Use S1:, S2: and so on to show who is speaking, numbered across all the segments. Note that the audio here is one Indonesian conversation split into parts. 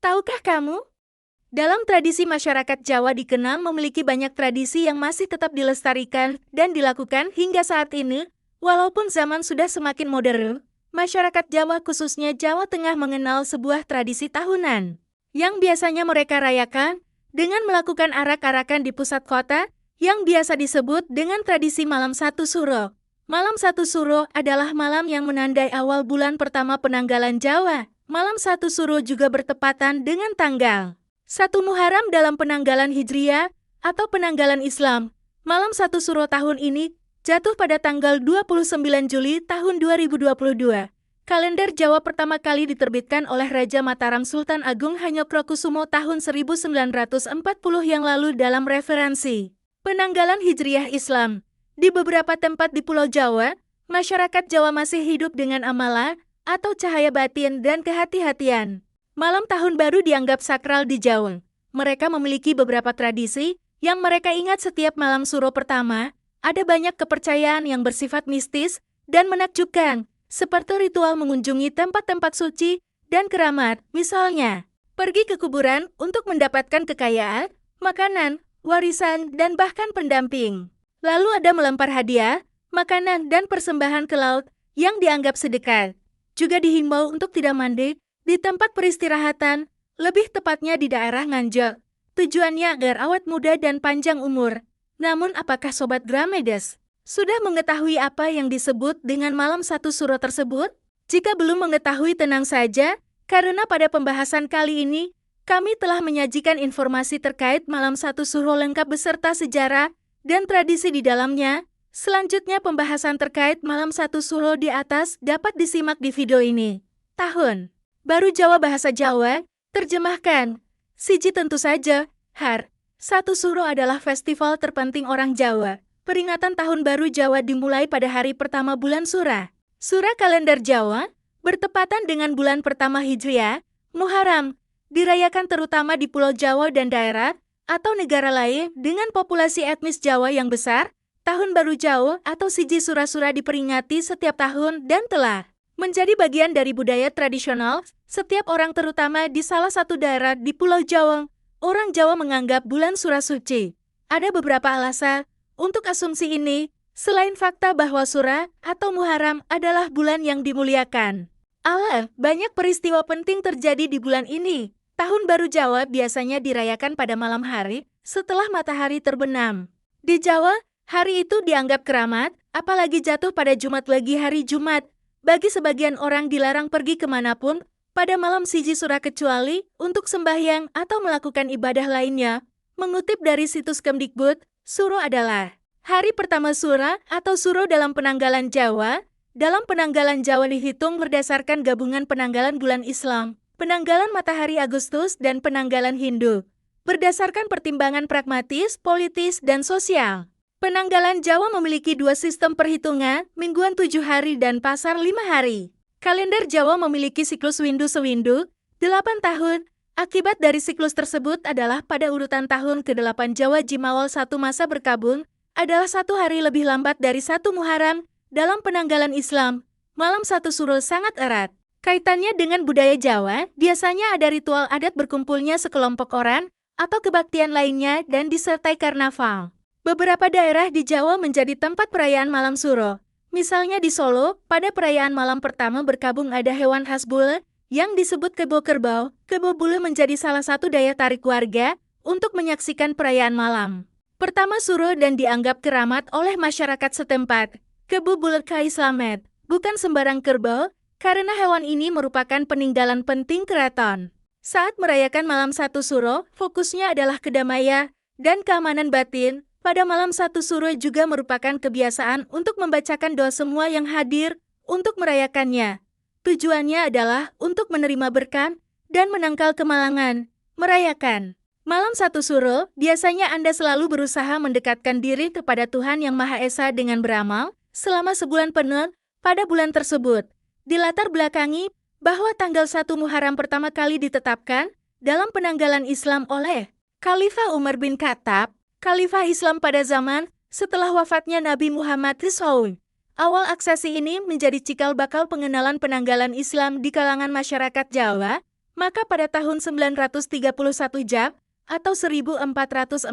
S1: Tahukah kamu? Dalam tradisi masyarakat Jawa dikenal memiliki banyak tradisi yang masih tetap dilestarikan dan dilakukan hingga saat ini. Walaupun zaman sudah semakin modern, masyarakat Jawa khususnya Jawa Tengah mengenal sebuah tradisi tahunan yang biasanya mereka rayakan dengan melakukan arak-arakan di pusat kota yang biasa disebut dengan tradisi Malam Satu Suro. Malam Satu Suro adalah malam yang menandai awal bulan pertama penanggalan Jawa. Malam Satu Suro juga bertepatan dengan tanggal 1 Muharram dalam penanggalan Hijriah atau penanggalan Islam. Malam Satu Suro tahun ini jatuh pada tanggal 29 Juli tahun 2022. Kalender Jawa pertama kali diterbitkan oleh Raja Mataram Sultan Agung Hanyokrokusumo tahun 1940 yang lalu dalam referensi penanggalan Hijriah Islam. Di beberapa tempat di Pulau Jawa, masyarakat Jawa masih hidup dengan amalan atau cahaya batin dan kehati-hatian. Malam Tahun Baru dianggap sakral di Jawa. Mereka memiliki beberapa tradisi yang mereka ingat setiap malam suro pertama. Ada banyak kepercayaan yang bersifat mistis dan menakjubkan, seperti ritual mengunjungi tempat-tempat suci dan keramat. Misalnya, pergi ke kuburan untuk mendapatkan kekayaan, makanan, warisan, dan bahkan pendamping. Lalu ada melempar hadiah, makanan, dan persembahan ke laut yang dianggap sedekah. Juga dihimbau untuk tidak mandi di tempat peristirahatan, lebih tepatnya di daerah Nganjuk. Tujuannya agar awet muda dan panjang umur. Namun apakah Sobat Gramedes sudah mengetahui apa yang disebut dengan Malam Satu Suro tersebut? Jika belum mengetahui, tenang saja, karena pada pembahasan kali ini, kami telah menyajikan informasi terkait Malam Satu Suro lengkap beserta sejarah dan tradisi di dalamnya. Selanjutnya pembahasan terkait Malam Satu Suro di atas dapat disimak di video ini. Tahun Baru Jawa bahasa Jawa, terjemahkan. Siji tentu saja, Har. Satu Suro adalah festival terpenting orang Jawa. Peringatan Tahun Baru Jawa dimulai pada hari pertama bulan Sura. Sura kalender Jawa, bertepatan dengan bulan pertama Hijriah, Muharram, dirayakan terutama di Pulau Jawa dan daerah atau negara lain dengan populasi etnis Jawa yang besar. Tahun Baru Jawa atau Siji Sura-Sura diperingati setiap tahun dan telah menjadi bagian dari budaya tradisional setiap orang, terutama di salah satu daerah di Pulau Jawa. Orang Jawa menganggap bulan Sura suci. Ada beberapa alasan untuk asumsi ini, selain fakta bahwa Sura atau Muharram adalah bulan yang dimuliakan. Banyak peristiwa penting terjadi di bulan ini. Tahun Baru Jawa biasanya dirayakan pada malam hari setelah matahari terbenam. Di Jawa, hari itu dianggap keramat, apalagi jatuh pada Jumat Legi hari Jumat. Bagi sebagian orang dilarang pergi kemanapun pada malam Siji Sura kecuali untuk sembahyang atau melakukan ibadah lainnya. Mengutip dari situs Kemdikbud, Suro adalah hari pertama Sura atau Suro dalam penanggalan Jawa. Dalam penanggalan Jawa dihitung berdasarkan gabungan penanggalan bulan Islam, penanggalan matahari Agustus, dan penanggalan Hindu. Berdasarkan pertimbangan pragmatis, politis, dan sosial. Penanggalan Jawa memiliki dua sistem perhitungan, mingguan 7 hari dan pasar 5 hari. Kalender Jawa memiliki siklus windu sewindu, 8 tahun. Akibat dari siklus tersebut adalah pada urutan tahun ke-8 Jawa Jimawal satu masa berkabung, adalah 1 hari lebih lambat dari 1 Muharram. Dalam penanggalan Islam, Malam Satu Suro sangat erat kaitannya dengan budaya Jawa. Biasanya ada ritual adat berkumpulnya sekelompok orang atau kebaktian lainnya dan disertai karnaval. Beberapa daerah di Jawa menjadi tempat perayaan Malam Suro. Misalnya di Solo, pada perayaan malam pertama berkabung ada hewan khas bule yang disebut kebo kerbau. Kebo bule menjadi salah satu daya tarik warga untuk menyaksikan perayaan malam pertama Suro dan dianggap keramat oleh masyarakat setempat. Kebo bule Kaislamet bukan sembarang kerbau, karena hewan ini merupakan peninggalan penting keraton. Saat merayakan Malam Satu Suro, fokusnya adalah kedamaian dan keamanan batin. Pada Malam Satu Suro juga merupakan kebiasaan untuk membacakan doa semua yang hadir untuk merayakannya. Tujuannya adalah untuk menerima berkah dan menangkal kemalangan. Merayakan Malam Satu Suro, biasanya Anda selalu berusaha mendekatkan diri kepada Tuhan Yang Maha Esa dengan beramal selama sebulan penuh pada bulan tersebut. Dilatar belakangi bahwa tanggal 1 Muharram pertama kali ditetapkan dalam penanggalan Islam oleh Khalifah Umar bin Khattab, Khalifah Islam pada zaman setelah wafatnya Nabi Muhammad SAW. Awal aksesi ini menjadi cikal bakal pengenalan penanggalan Islam di kalangan masyarakat Jawa. Maka pada tahun 931 Jab, atau 1443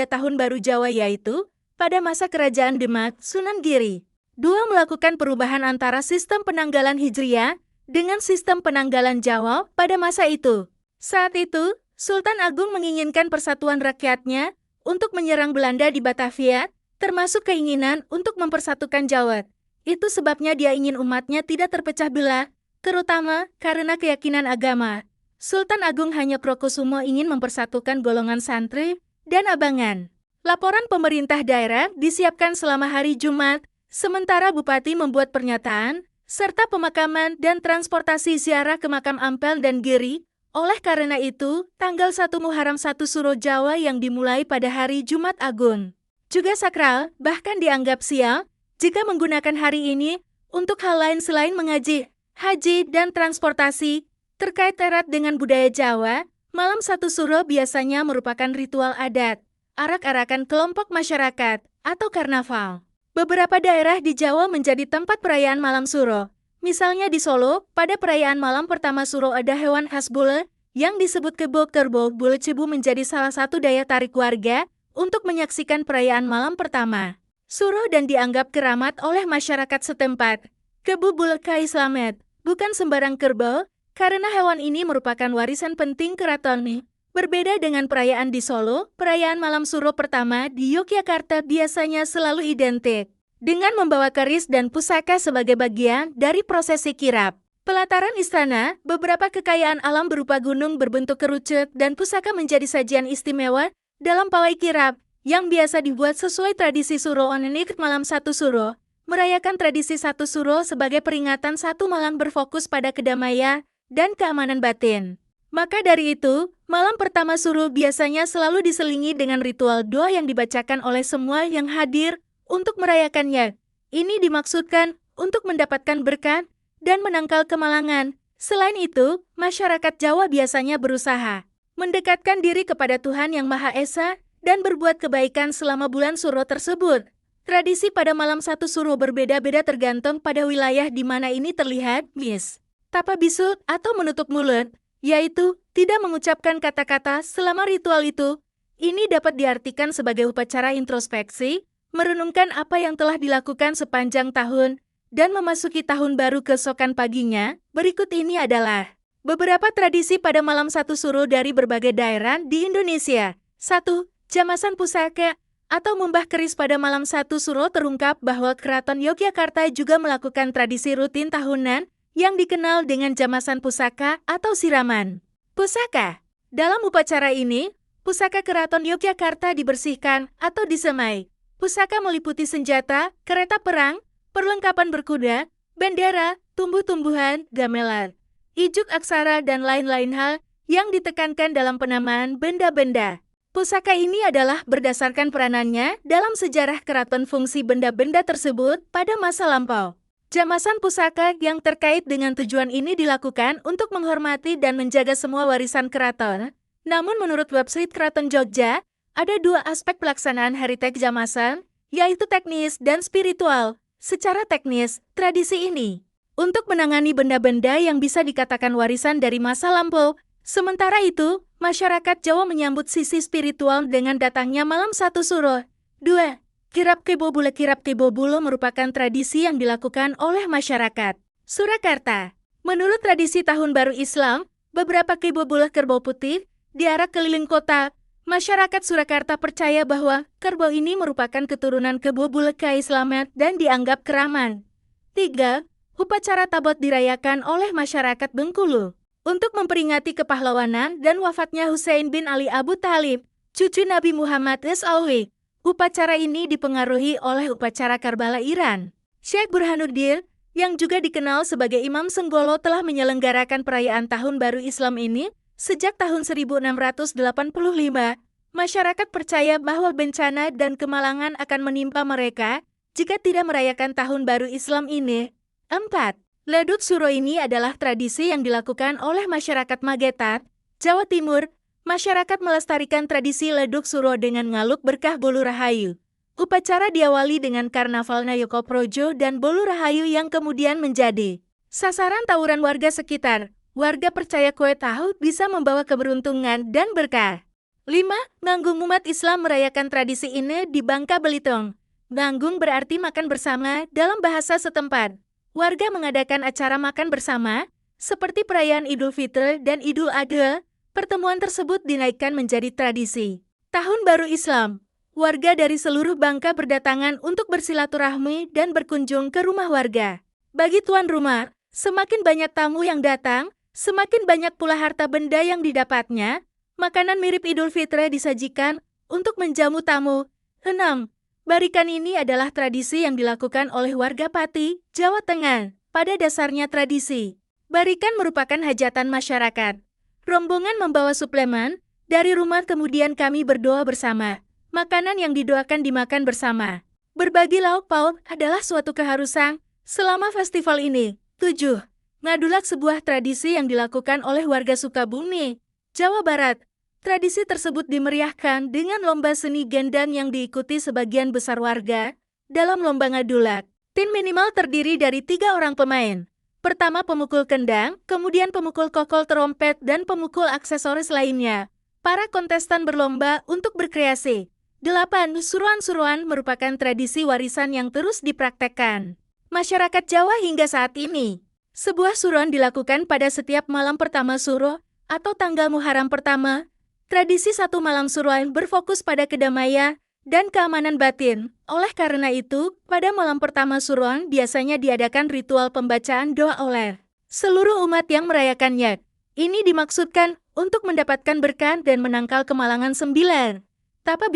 S1: tahun baru Jawa yaitu, pada masa kerajaan Demak, Sunan Giri II melakukan perubahan antara sistem penanggalan Hijriah dengan sistem penanggalan Jawa pada masa itu. Saat itu, Sultan Agung menginginkan persatuan rakyatnya untuk menyerang Belanda di Batavia, termasuk keinginan untuk mempersatukan Jawa. Itu sebabnya dia ingin umatnya tidak terpecah belah, terutama karena keyakinan agama. Sultan Agung Hanyokrokusumo ingin mempersatukan golongan santri dan abangan. Laporan pemerintah daerah disiapkan selama hari Jumat, sementara Bupati membuat pernyataan, serta pemakaman dan transportasi ziarah ke makam Ampel dan Giri. Oleh karena itu, tanggal 1 Muharram 1 Suro Jawa yang dimulai pada hari Jumat Agung juga sakral, bahkan dianggap sial, jika menggunakan hari ini untuk hal lain selain mengaji, haji, dan transportasi. Terkait erat dengan budaya Jawa, malam 1 Suro biasanya merupakan ritual adat, arak-arakan kelompok masyarakat, atau karnaval. Beberapa daerah di Jawa menjadi tempat perayaan malam Suro. Misalnya di Solo, pada perayaan malam pertama Suro ada hewan khas bule, yang disebut kebo kerbau bule cibu menjadi salah satu daya tarik warga untuk menyaksikan perayaan malam pertama Suro dan dianggap keramat oleh masyarakat setempat. Kebu bule kai slamet, bukan sembarang kerbau, karena hewan ini merupakan warisan penting keraton nih. Berbeda dengan perayaan di Solo, perayaan malam Suro pertama di Yogyakarta biasanya selalu identik dengan membawa keris dan pusaka sebagai bagian dari prosesi kirap. Pelataran istana, beberapa kekayaan alam berupa gunung berbentuk kerucut dan pusaka menjadi sajian istimewa dalam pawai kirap yang biasa dibuat sesuai tradisi Suro Onenik malam 1 Suro. Merayakan tradisi 1 Suro sebagai peringatan 1 malam berfokus pada kedamaian dan keamanan batin. Maka dari itu, malam pertama Suro biasanya selalu diselingi dengan ritual doa yang dibacakan oleh semua yang hadir untuk merayakannya. Ini dimaksudkan untuk mendapatkan berkah dan menangkal kemalangan. Selain itu, masyarakat Jawa biasanya berusaha mendekatkan diri kepada Tuhan Yang Maha Esa dan berbuat kebaikan selama bulan Suro tersebut. Tradisi pada malam 1 Suro berbeda-beda tergantung pada wilayah di mana ini terlihat. Tapa bisu atau menutup mulut, yaitu tidak mengucapkan kata-kata selama ritual itu. Ini dapat diartikan sebagai upacara introspeksi, merenungkan apa yang telah dilakukan sepanjang tahun, dan memasuki tahun baru keesokan paginya. Berikut ini adalah beberapa tradisi pada malam 1 Suro dari berbagai daerah di Indonesia. 1. Jamasan pusaka atau membah keris pada malam 1 Suro terungkap bahwa Keraton Yogyakarta juga melakukan tradisi rutin tahunan yang dikenal dengan jamasan pusaka atau siraman pusaka. Dalam upacara ini, pusaka Keraton Yogyakarta dibersihkan atau disemai. Pusaka meliputi senjata, kereta perang, perlengkapan berkuda, bendera, tumbuh-tumbuhan, gamelan, ijuk aksara, dan lain-lain hal yang ditekankan dalam penamaan benda-benda. Pusaka ini adalah berdasarkan peranannya dalam sejarah keraton fungsi benda-benda tersebut pada masa lampau. Jamasan pusaka yang terkait dengan tujuan ini dilakukan untuk menghormati dan menjaga semua warisan keraton. Namun menurut website Keraton Jogja, ada 2 aspek pelaksanaan heritage jamasan, yaitu teknis dan spiritual. Secara teknis, tradisi ini untuk menangani benda-benda yang bisa dikatakan warisan dari masa lampau. Sementara itu, masyarakat Jawa menyambut sisi spiritual dengan datangnya malam 1 Suro. 2. Kirap Kebo Bule. Kirap Kebo Bule merupakan tradisi yang dilakukan oleh masyarakat Surakarta. Menurut tradisi Tahun Baru Islam, beberapa Kebo Bule kerbau putih diarak keliling kota. Masyarakat Surakarta percaya bahwa kerbau ini merupakan keturunan Kebo Bule Kai Slamet dan dianggap keramat. 3. Upacara Tabot dirayakan oleh masyarakat Bengkulu untuk memperingati kepahlawanan dan wafatnya Husain bin Ali Abu Thalib, cucu Nabi Muhammad SAW. Upacara ini dipengaruhi oleh upacara Karbala Iran. Syekh Burhanuddin, yang juga dikenal sebagai Imam Senggolo, telah menyelenggarakan perayaan Tahun Baru Islam ini sejak tahun 1685. Masyarakat percaya bahwa bencana dan kemalangan akan menimpa mereka jika tidak merayakan Tahun Baru Islam ini. 4. Leduk Suro ini adalah tradisi yang dilakukan oleh masyarakat Magetan, Jawa Timur. Masyarakat melestarikan tradisi Leduk Suro dengan ngaluk berkah Bolu Rahayu. Upacara diawali dengan karnaval Nayoko Projo dan Bolu Rahayu yang kemudian menjadi sasaran tawuran warga sekitar. Warga percaya kue tahu bisa membawa keberuntungan dan berkah. 5. Nanggung. Umat Islam merayakan tradisi ini di Bangka Belitung. Nanggung berarti makan bersama dalam bahasa setempat. Warga mengadakan acara makan bersama, seperti perayaan Idul Fitri dan Idul Adha. Pertemuan tersebut dinaikkan menjadi tradisi. Tahun Baru Islam. Warga dari seluruh Bangka berdatangan untuk bersilaturahmi dan berkunjung ke rumah warga. Bagi tuan rumah, semakin banyak tamu yang datang, semakin banyak pula harta benda yang didapatnya. Makanan mirip Idul Fitri disajikan untuk menjamu tamu. 6. Barikan ini adalah tradisi yang dilakukan oleh warga Pati, Jawa Tengah. Pada dasarnya tradisi, barikan merupakan hajatan masyarakat. Rombongan membawa suplemen, dari rumah kemudian kami berdoa bersama. Makanan yang didoakan dimakan bersama. Berbagi lauk pauk adalah suatu keharusan selama festival ini. 7. Ngadulak, sebuah tradisi yang dilakukan oleh warga Sukabumi, Jawa Barat. Tradisi tersebut dimeriahkan dengan lomba seni gendang yang diikuti sebagian besar warga. Dalam lomba ngadulak, tim minimal terdiri dari 3 orang pemain. Pertama pemukul kendang, kemudian pemukul kokol trompet, dan pemukul aksesoris lainnya. Para kontestan berlomba untuk berkreasi. 8. Suruhan-suruhan merupakan tradisi warisan yang terus dipraktekkan masyarakat Jawa hingga saat ini. Sebuah suruhan dilakukan pada setiap malam pertama suruh atau tanggal Muharram pertama. Tradisi satu malam suruhan berfokus pada kedamaian dan keamanan batin. Oleh karena itu, pada malam pertama suruhan biasanya diadakan ritual pembacaan doa oleh seluruh umat yang merayakannya. Ini dimaksudkan untuk mendapatkan berkah dan menangkal kemalangan 9. Tapa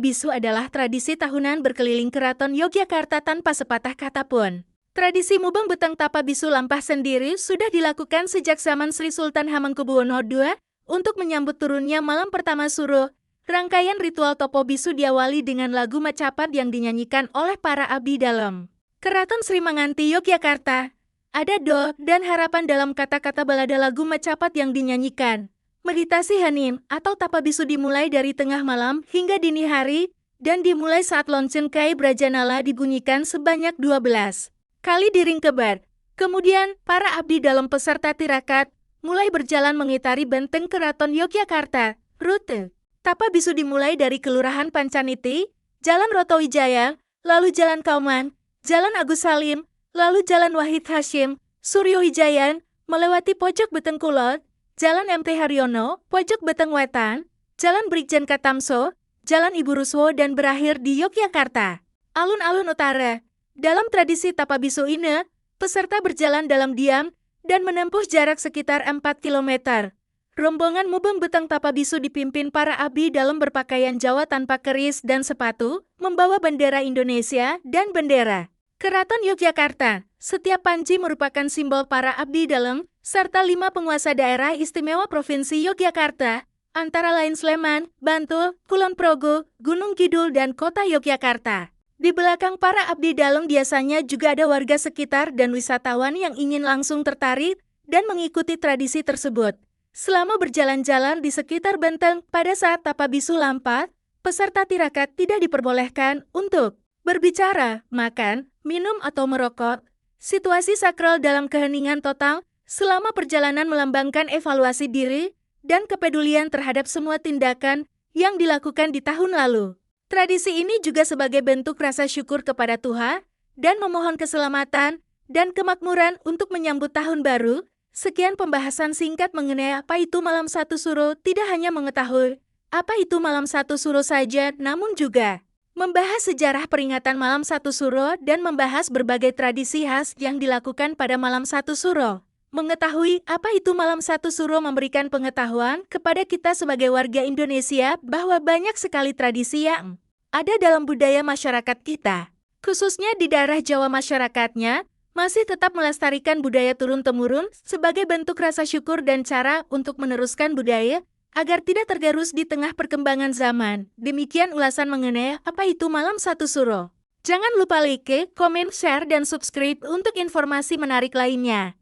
S1: bisu adalah tradisi tahunan berkeliling Keraton Yogyakarta tanpa sepatah kata pun. Tradisi mubeng beteng tapa bisu lampah sendiri sudah dilakukan sejak zaman Sri Sultan Hamengkubuwono II untuk menyambut turunnya malam pertama suruh. Rangkaian ritual topo bisu diawali dengan lagu macapat yang dinyanyikan oleh para abdi dalam Keraton Sri Manganti Yogyakarta. Ada doa dan harapan dalam kata-kata balada lagu macapat yang dinyanyikan. Meditasi hening atau tapa bisu dimulai dari tengah malam hingga dini hari dan dimulai saat lonceng Kai Brajanala dibunyikan sebanyak 12 kali di ring kebar. Kemudian, para abdi dalam peserta tirakat mulai berjalan mengitari benteng Keraton Yogyakarta. Rute tapa bisu dimulai dari Kelurahan Pancaniti, Jalan Rotowijaya, lalu Jalan Kauman, Jalan Agus Salim, lalu Jalan Wahid Hashim, Suryowijayan, melewati pojok Beteng Kulon, Jalan MT Haryono, pojok Beteng Wetan, Jalan Brigjen Katamso, Jalan Ibu Ruswo, dan berakhir di Yogyakarta. Alun-alun utara. Dalam tradisi tapa bisu ini, peserta berjalan dalam diam dan menempuh jarak sekitar 4 km. Rombongan mubeng beteng tapa bisu dipimpin para abdi dalam berpakaian Jawa tanpa keris dan sepatu, membawa bendera Indonesia dan bendera Keraton Yogyakarta. Setiap panji merupakan simbol para abdi dalam, serta 5 penguasa daerah istimewa Provinsi Yogyakarta, antara lain Sleman, Bantul, Kulon Progo, Gunung Kidul, dan Kota Yogyakarta. Di belakang para abdi dalam biasanya juga ada warga sekitar dan wisatawan yang ingin langsung tertarik dan mengikuti tradisi tersebut. Selama berjalan-jalan di sekitar benteng pada saat tapa bisu lampah, peserta tirakat tidak diperbolehkan untuk berbicara, makan, minum, atau merokok. Situasi sakral dalam keheningan total selama perjalanan melambangkan evaluasi diri dan kepedulian terhadap semua tindakan yang dilakukan di tahun lalu. Tradisi ini juga sebagai bentuk rasa syukur kepada Tuhan dan memohon keselamatan dan kemakmuran untuk menyambut tahun baru. Sekian pembahasan singkat mengenai apa itu malam satu suro. Tidak hanya mengetahui apa itu malam satu suro saja, namun juga membahas sejarah peringatan malam satu suro dan membahas berbagai tradisi khas yang dilakukan pada malam satu suro. Mengetahui apa itu malam satu suro memberikan pengetahuan kepada kita sebagai warga Indonesia bahwa banyak sekali tradisi yang ada dalam budaya masyarakat kita. Khususnya di daerah Jawa, masyarakatnya masih tetap melestarikan budaya turun-temurun sebagai bentuk rasa syukur dan cara untuk meneruskan budaya agar tidak tergerus di tengah perkembangan zaman. Demikian ulasan mengenai apa itu malam satu suro. Jangan lupa like, komen, share, dan subscribe untuk informasi menarik lainnya.